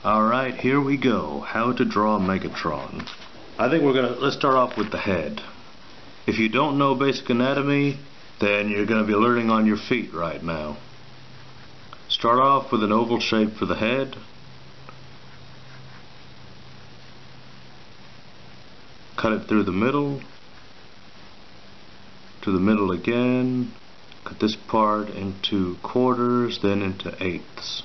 Alright, here we go. How to draw Megatron. I think let's start off with the head. If you don't know basic anatomy, then you're going to be learning on your feet right now. Start off with an oval shape for the head. Cut it through the middle, to the middle again. Cut this part into quarters, then into eighths.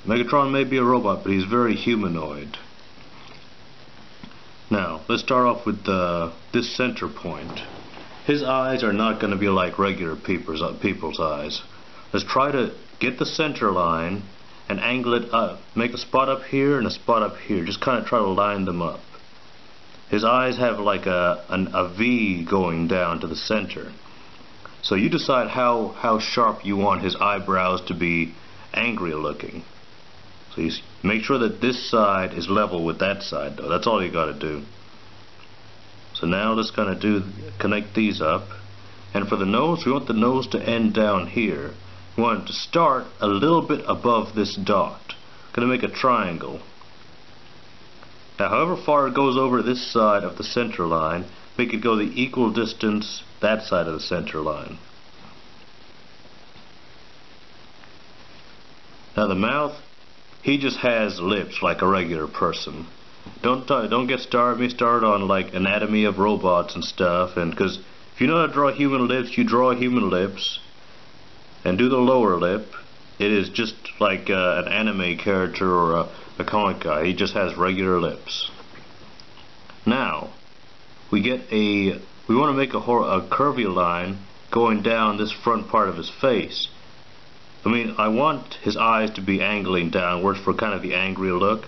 Megatron may be a robot, but he's very humanoid. Now, let's start off with this center point. His eyes are not going to be like regular people's eyes. Let's try to get the center line and angle it up. Make a spot up here and a spot up here. Just kind of try to line them up. His eyes have like a V going down to the center. So you decide how sharp you want his eyebrows to be angry looking. So you make sure that this side is level with that side, though. That's all you got to do. So now let's kind of connect these up. And for the nose, we want the nose to end down here. We want it to start a little bit above this dot. Going to make a triangle. Now, however far it goes over this side of the center line, make it go the equal distance that side of the center line. Now the mouth, he just has lips like a regular person. Don't get me started on like anatomy of robots and stuff, and because if you know how to draw human lips, you draw human lips and do the lower lip. It is just like an anime character or a comic guy. He just has regular lips. Now we want to make a curvy line going down this front part of his face. I want his eyes to be angling downwards for kind of the angry look,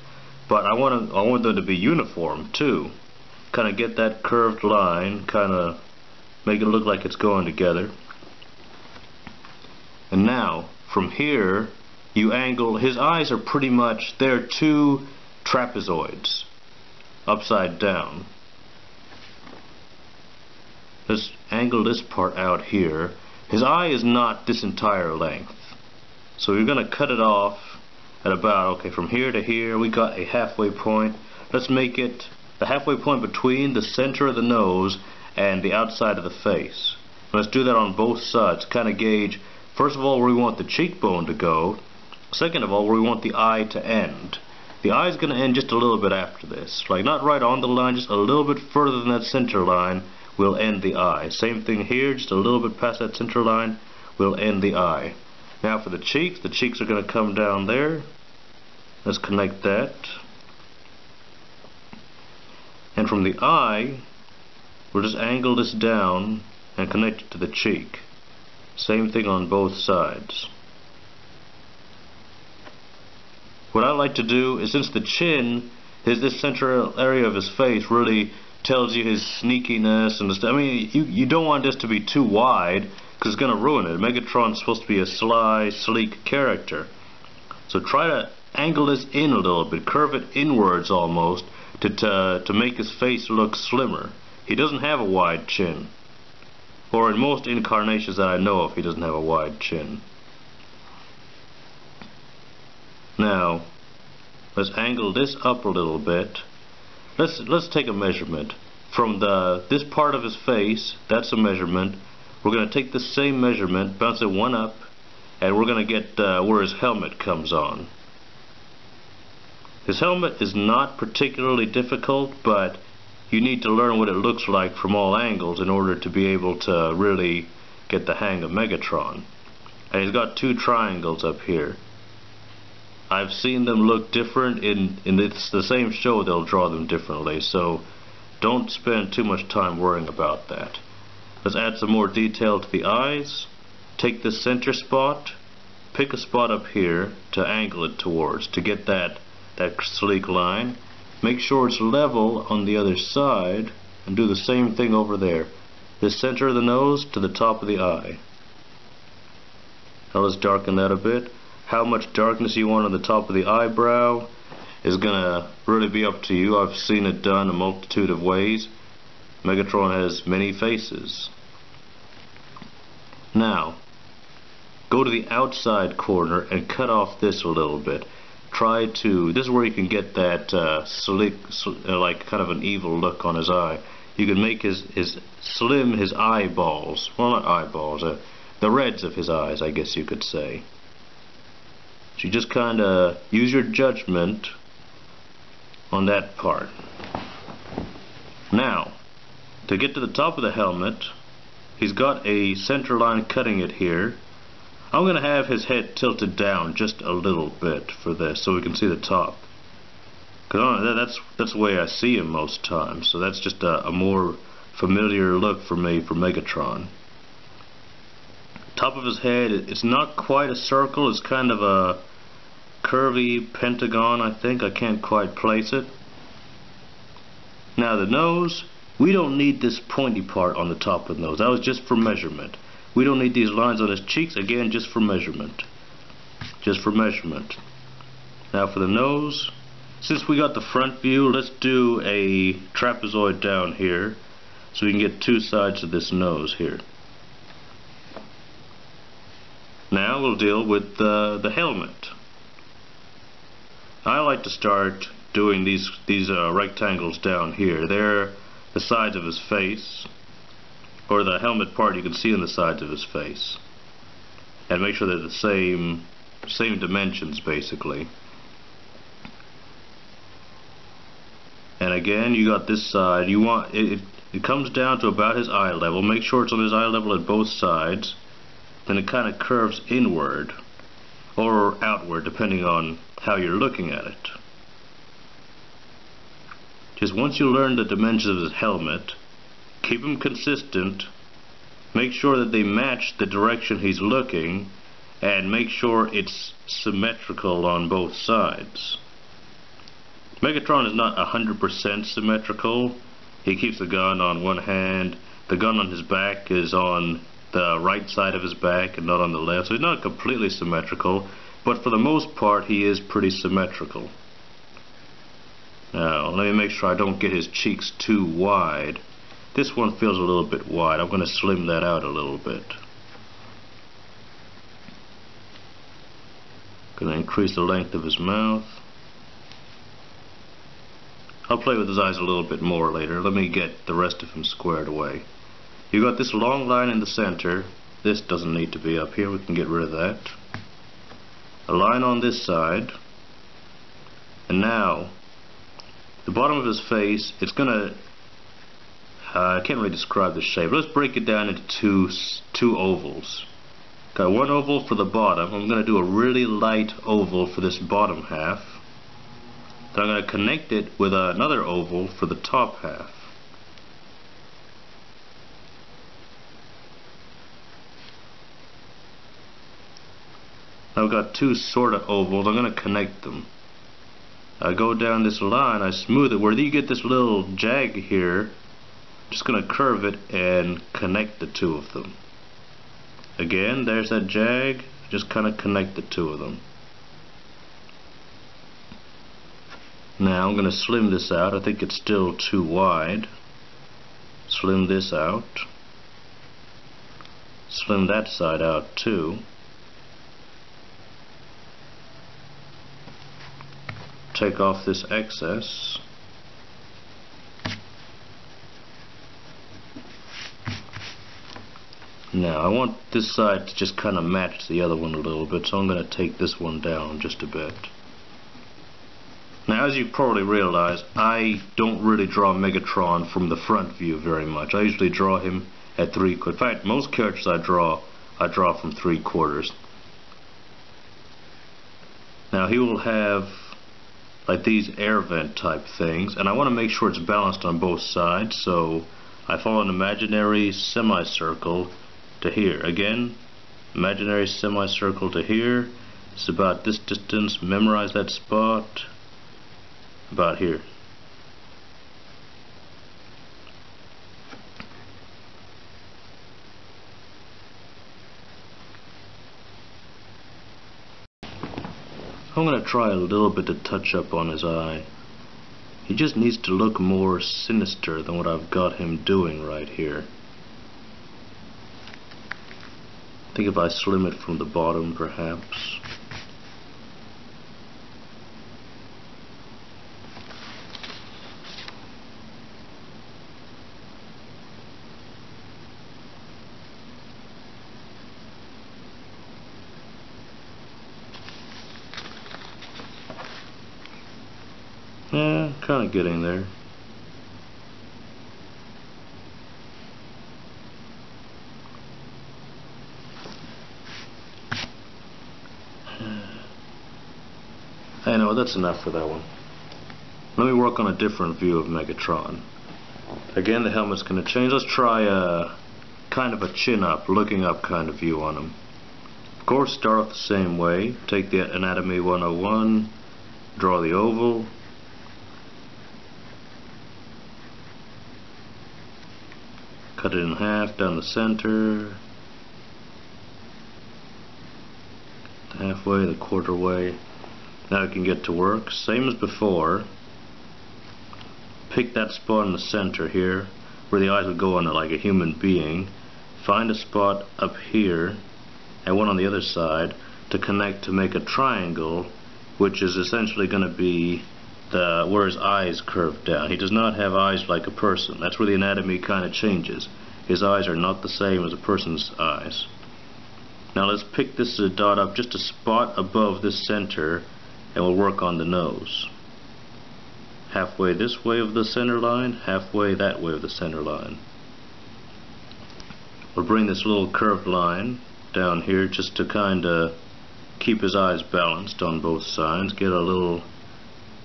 but I want them to be uniform too. Kind of get that curved line, kind of make it look like it's going together. And now from here you angle. His eyes are pretty much, they're two trapezoids upside down. Let's angle this part out here. His eye is not this entire length. So we're going to cut it off at about, okay, from here to here we got a halfway point. Let's make it the halfway point between the center of the nose and the outside of the face. Let's do that on both sides. Kind of gauge, first of all, where we want the cheekbone to go. Second of all, where we want the eye to end. The eye is going to end just a little bit after this. Like not right on the line, just a little bit further than that center line will end the eye. Same thing here, just a little bit past that center line will end the eye. Now for the cheeks are going to come down there. Let's connect that. And from the eye, we'll just angle this down and connect it to the cheek. Same thing on both sides. What I like to do is, since the chin is this central area of his face, really tells you his sneakiness and stuff. You don't want this to be too wide because it's going to ruin it. Megatron's supposed to be a sly, sleek character. So try to angle this in a little bit, curve it inwards almost to make his face look slimmer. He doesn't have a wide chin. Or in most incarnations that I know of, he doesn't have a wide chin. Now, let's angle this up a little bit. Let's take a measurement from this part of his face. That's a measurement. We're going to take the same measurement, bounce it one up, and we're going to get where his helmet comes on. His helmet is not particularly difficult, but you need to learn what it looks like from all angles in order to be able to really get the hang of Megatron. And he's got two triangles up here. I've seen them look different in the same show. They'll draw them differently, so don't spend too much time worrying about that. Let's add some more detail to the eyes. Take the center spot, pick a spot up here to angle it towards, to get that sleek line. Make sure it's level on the other side, and do the same thing over there. The center of the nose to the top of the eye. Now let's darken that a bit. How much darkness you want on the top of the eyebrow is going to really be up to you. I've seen it done a multitude of ways. Megatron has many faces. Now, go to the outside corner and cut off this a little bit. try to, this is where you can get that slick, like kind of an evil look on his eye. You can make his slim his eyeballs, well, not eyeballs, the reds of his eyes, I guess you could say. So you just kind of use your judgment on that part. Now, to get to the top of the helmet, he's got a center line cutting it here. I'm going to have his head tilted down just a little bit for this so we can see the top. Because that's the way I see him most times, so that's just a more familiar look for me for Megatron. Top of his head, it's not quite a circle, it's kind of a curvy pentagon, I think. I can't quite place it. Now the nose, we don't need this pointy part on the top of the nose. That was just for measurement. We don't need these lines on his cheeks, again, just for measurement. Just for measurement. Now for the nose, since we got the front view, let's do a trapezoid down here so we can get two sides of this nose here. Now we'll deal with the helmet. I like to start doing these rectangles down here. They're the sides of his face, or the helmet part you can see on the sides of his face, and make sure they're the same dimensions basically. And again, you got this side. You want it comes down to about his eye level. Make sure it's on his eye level at both sides. Then it kind of curves inward or outward depending on how you're looking at it. Just once you learn the dimensions of his helmet, keep them consistent, make sure that they match the direction he's looking, and make sure it's symmetrical on both sides. Megatron is not 100% symmetrical. He keeps the gun on one hand, the gun on his back is on the right side of his back and not on the left, so he's not completely symmetrical, but for the most part he is pretty symmetrical. Now let me make sure I don't get his cheeks too wide. This one feels a little bit wide. I'm going to slim that out a little bit. Going to increase the length of his mouth. I'll play with his eyes a little bit more later. Let me get the rest of him squared away. You got this long line in the center. This doesn't need to be up here. We can get rid of that. A line on this side. And now, the bottom of his face, it's going to... I can't really describe the shape. Let's break it down into two ovals. Got one oval for the bottom. I'm going to do a really light oval for this bottom half. Then I'm going to connect it with another oval for the top half. Now I've got two sort of ovals. I'm going to connect them. I go down this line, I smooth it. Where you get this little jag here, I'm just going to curve it and connect the two of them. Again, there's that jag. Just kind of connect the two of them. Now I'm going to slim this out. I think it's still too wide. Slim this out. Slim that side out too. Take off this excess. Now I want this side to just kind of match the other one a little bit, so I'm going to take this one down just a bit. Now, as you probably realize, I don't really draw Megatron from the front view very much. I usually draw him at 3/4. In fact, most characters I draw from 3/4. Now he will have like these air vent type things, and I want to make sure it's balanced on both sides, so I follow an imaginary semicircle to here. Again, imaginary semicircle to here. It's about this distance. Memorize that spot. About here. I'm going to try a little bit to touch up on his eye. He just needs to look more sinister than what I've got him doing right here. I think if I slim it from the bottom, perhaps. Yeah, kind of getting there. I know, that's enough for that one. Let me work on a different view of Megatron. Again, the helmet's going to change. Let's try a kind of a chin-up, looking up kind of view on him. Of course, start off the same way. Take the Anatomy 101, draw the oval. Cut it in half down the center. Halfway, the quarter way. Now we can get to work. Same as before. Pick that spot in the center here, where the eyes would go on it like a human being. Find a spot up here, and one on the other side, to connect to make a triangle, which is essentially going to be where his eyes curve down. He does not have eyes like a person. That's where the anatomy kind of changes. His eyes are not the same as a person's eyes. Now let's pick this dot up just a spot above this center, and we'll work on the nose. Halfway this way of the center line, halfway that way of the center line. We'll bring this little curved line down here just to kind of keep his eyes balanced on both sides. Get a little,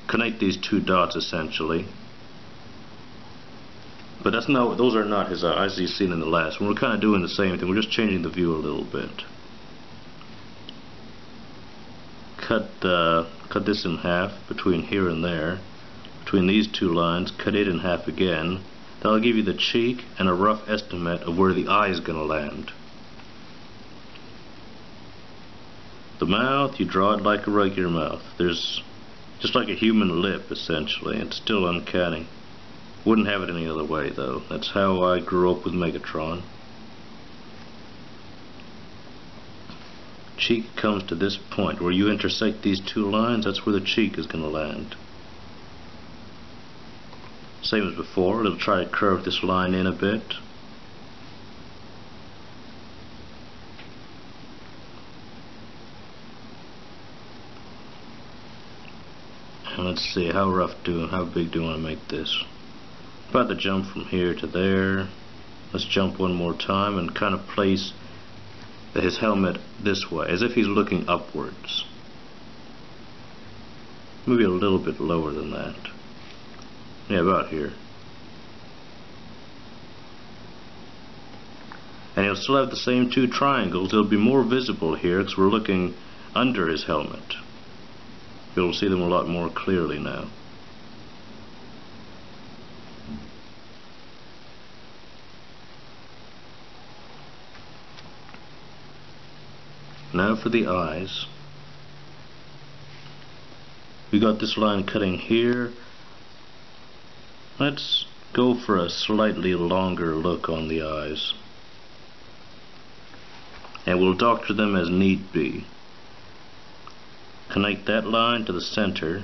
connect these two dots essentially. But that's not, those are not his eyes as you've seen in the last one. We're kind of doing the same thing. We're just changing the view a little bit. Cut this in half between here and there. Between these two lines, cut it in half again. That'll give you the cheek and a rough estimate of where the eye is going to land. The mouth, you draw it like a regular mouth. There's just like a human lip essentially. It's still uncanny. Wouldn't have it any other way though. That's how I grew up with Megatron. Cheek comes to this point where you intersect these two lines. That's where the cheek is going to land. Same as before, it'll try to curve this line in a bit. And let's see, how big do you want to make this? About to jump from here to there. Let's jump one more time and kind of place his helmet this way, as if he's looking upwards. Maybe a little bit lower than that. Yeah, about here. And he'll still have the same two triangles. They'll be more visible here because we're looking under his helmet. You'll see them a lot more clearly now. Now for the eyes. We got this line cutting here. Let's go for a slightly longer look on the eyes. And we'll doctor them as need be. Connect that line to the center.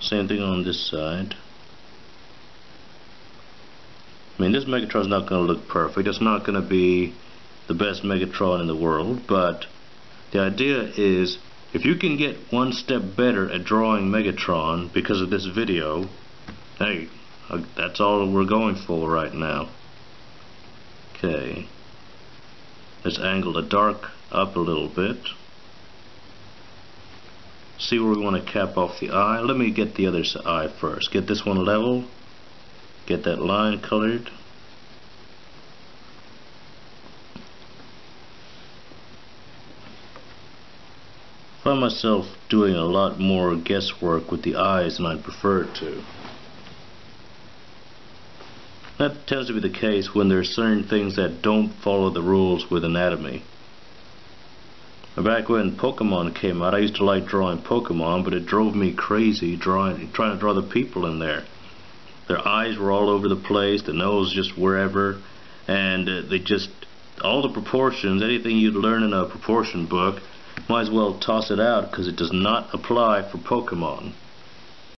Same thing on this side. I mean, this Megatron's not going to look perfect. It's not going to be the best Megatron in the world, but the idea is if you can get one step better at drawing Megatron because of this video, hey, that's all we're going for right now. Okay. Let's angle the dark up a little bit. See where we want to cap off the eye. Let me get the other eye first. Get this one level. Get that line colored. Find myself doing a lot more guesswork with the eyes than I'd prefer to. That tends to be the case when there's certain things that don't follow the rules with anatomy. Back when Pokemon came out, I used to like drawing Pokemon, but it drove me crazy trying to draw the people in there. Their eyes were all over the place, the nose just wherever, and they just, all the proportions, anything you'd learn in a proportion book, might as well toss it out because it does not apply for Pokemon.